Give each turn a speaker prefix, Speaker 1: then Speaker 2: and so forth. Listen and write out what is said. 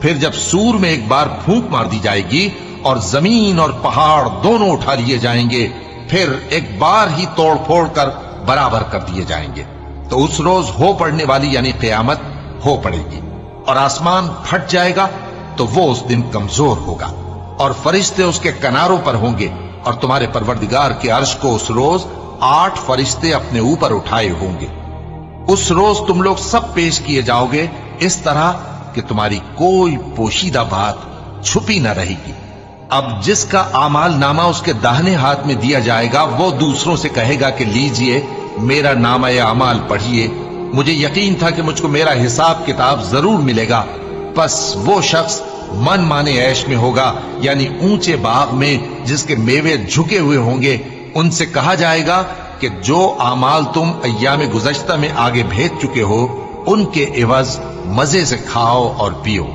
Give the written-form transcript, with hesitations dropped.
Speaker 1: پھر جب سور میں ایک بار پھونک مار دی جائے گی اور زمین اور پہاڑ دونوں اٹھا لیے جائیں گے، پھر ایک بار ہی توڑ پھوڑ کر برابر کر دیے جائیں گے، تو اس روز ہو پڑنے والی یعنی قیامت ہو پڑے گی، اور آسمان پھٹ جائے گا تو وہ اس دن کمزور ہوگا، اور فرشتے اس کے کناروں پر ہوں گے، اور تمہارے پروردگار کے عرش کو اس روز 8 فرشتے اپنے اوپر اٹھائے ہوں گے۔ اس روز تم لوگ سب پیش کیے جاؤ گے اس طرح کہ تمہاری کوئی پوشیدہ بات چھپی نہ رہے گی۔ اب جس کا اعمال نامہ اس کے داہنے ہاتھ میں دیا جائے گا، وہ دوسروں سے کہے گا کہ لیجئے میرا نامہ اعمال پڑھیے، مجھے یقین تھا کہ مجھ کو میرا حساب کتاب ضرور ملے گا۔ پس وہ شخص من مانے عیش میں ہوگا، یعنی اونچے باغ میں جس کے میوے جھکے ہوئے ہوں گے۔ ان سے کہا جائے گا کہ جو اعمال تم ایام گزشتہ میں آگے بھیج چکے ہو، ان کے عوض مزے سے کھاؤ اور پیو۔